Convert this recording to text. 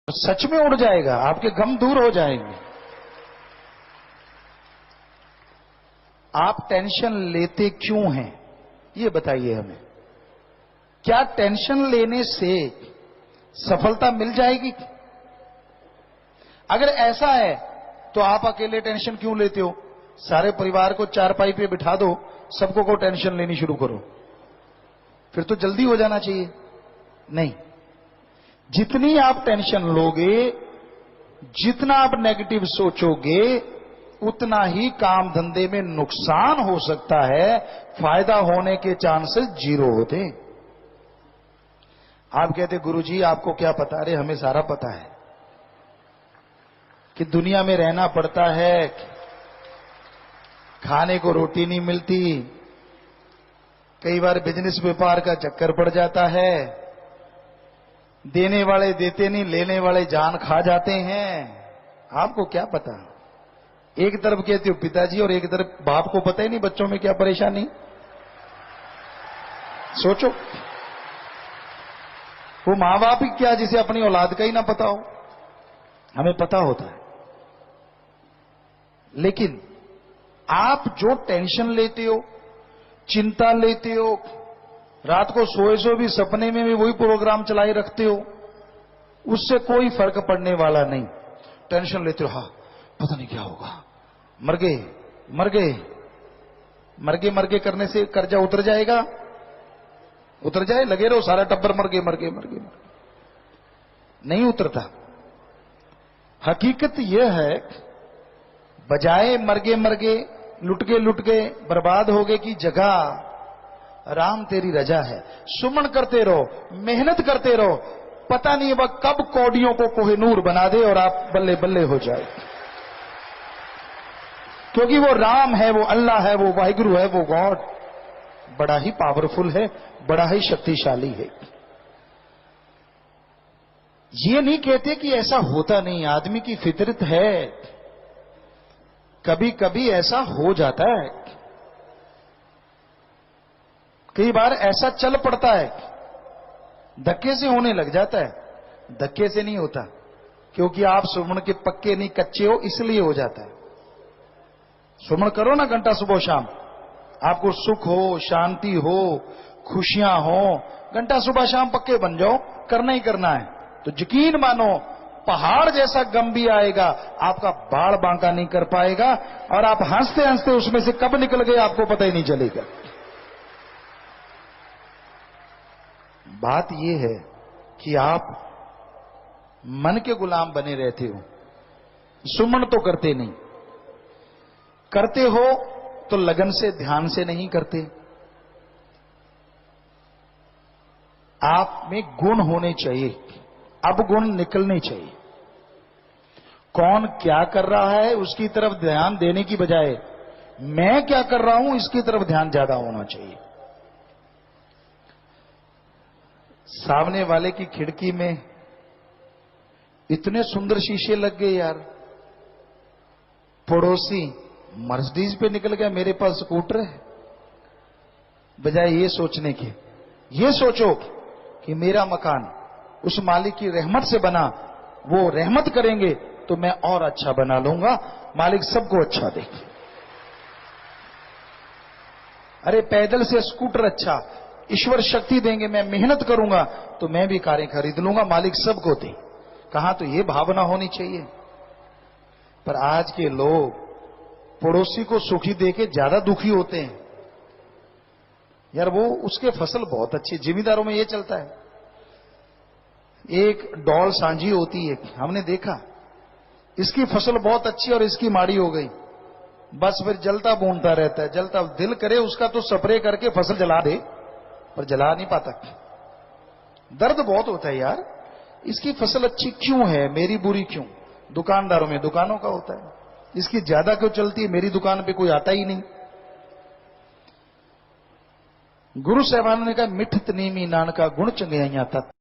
सच में उड़ जाएगा, आपके गम दूर हो जाएंगे। आप टेंशन लेते क्यों हैं, ये बताइए हमें। क्या टेंशन लेने से सफलता मिल जाएगी? अगर ऐसा है तो आप अकेले टेंशन क्यों लेते हो? सारे परिवार को चारपाई पे बिठा दो, सबको को टेंशन लेनी शुरू करो, फिर तो जल्दी हो जाना चाहिए। नहीं, जितनी आप टेंशन लोगे, जितना आप नेगेटिव सोचोगे, उतना ही काम धंधे में नुकसान हो सकता है, फायदा होने के चांसेस जीरो होते। आप कहते गुरुजी आपको क्या पता? अरे हमें सारा पता है कि दुनिया में रहना पड़ता है, खाने को रोटी नहीं मिलती, कई बार बिजनेस व्यापार का चक्कर पड़ जाता है, देने वाले देते नहीं, लेने वाले जान खा जाते हैं। आपको क्या पता? एक तरफ कहते हो पिताजी और एक तरफ बाप को पता ही नहीं बच्चों में क्या परेशानी। सोचो, वो मां बाप ही क्या जिसे अपनी औलाद का ही ना पता हो। हमें पता होता है, लेकिन आप जो टेंशन लेते हो, चिंता लेते हो, रात को सोए सो भी सपने में भी वही प्रोग्राम चलाए रखते हो, उससे कोई फर्क पड़ने वाला नहीं। टेंशन लेते हो, हाँ पता नहीं क्या होगा, मर गए मर गए मर गए करने से कर्जा उतर जाएगा? उतर जाए, लगे रहो सारा टब्बर मर गए, नहीं उतरता। हकीकत यह है, बजाय मर गए लुट गए बर्बाद हो गए की जगह राम तेरी रजा है, सुमन करते रहो, मेहनत करते रहो, पता नहीं वह कब कौडियों को कोहिनूर बना दे और आप बल्ले बल्ले हो जाए। क्योंकि वो राम है, वो अल्लाह है, वो वाहिगुरु है, वो गॉड बड़ा ही पावरफुल है, बड़ा ही शक्तिशाली है। ये नहीं कहते कि ऐसा होता नहीं, आदमी की फितरत है, कभी कभी ऐसा हो जाता है, कई बार ऐसा चल पड़ता है, धक्के से होने लग जाता है। धक्के से नहीं होता, क्योंकि आप सुमन के पक्के नहीं कच्चे हो, इसलिए हो जाता है। सुमन करो ना घंटा सुबह शाम, आपको सुख हो, शांति हो, खुशियां हो, घंटा सुबह शाम पक्के बन जाओ, करना ही करना है। तो यकीन मानो पहाड़ जैसा गम भी आएगा, आपका बाड़ बांका नहीं कर पाएगा, और आप हंसते हंसते उसमें से कब निकल गए आपको पता ही नहीं चलेगा। बात यह है कि आप मन के गुलाम बने रहते हो, सुमन तो करते नहीं। करते हो तो लगन से, ध्यान से नहीं करते। आप में गुण होने चाहिए, अब गुण निकलने चाहिए। कौन क्या कर रहा है उसकी तरफ ध्यान देने की बजाय मैं क्या कर रहा हूं इसकी तरफ ध्यान ज्यादा होना चाहिए। सामने वाले की खिड़की में इतने सुंदर शीशे लग गए यार, पड़ोसी मर्सिडीज पे निकल गया, मेरे पास स्कूटर है। बजाय ये सोचने के, ये सोचो कि मेरा मकान उस मालिक की रहमत से बना, वो रहमत करेंगे तो मैं और अच्छा बना लूंगा, मालिक सबको अच्छा देखे। अरे पैदल से स्कूटर अच्छा, ईश्वर शक्ति देंगे, मैं मेहनत करूंगा तो मैं भी कारें खरीद लूंगा, मालिक सबको दे। कहां तो ये भावना होनी चाहिए। पर आज के लोग पड़ोसी को सुखी देके ज्यादा दुखी होते हैं। यार वो उसके फसल बहुत अच्छी, जिम्मेदारों में ये चलता है। एक डॉल सांझी होती है, हमने देखा, इसकी फसल बहुत अच्छी और इसकी माड़ी हो गई, बस फिर जलता बूंदता रहता है, जलता। दिल करे उसका तो स्प्रे करके फसल जला दे, पर जला नहीं पाता। दर्द बहुत होता है यार, इसकी फसल अच्छी क्यों है, मेरी बुरी क्यों? दुकानदारों में दुकानों का होता है, इसकी ज्यादा क्यों चलती है, मेरी दुकान पे कोई आता ही नहीं। गुरु साहबान ने कहा मिठत नीमी नानका गुण चंगियाइयां तत्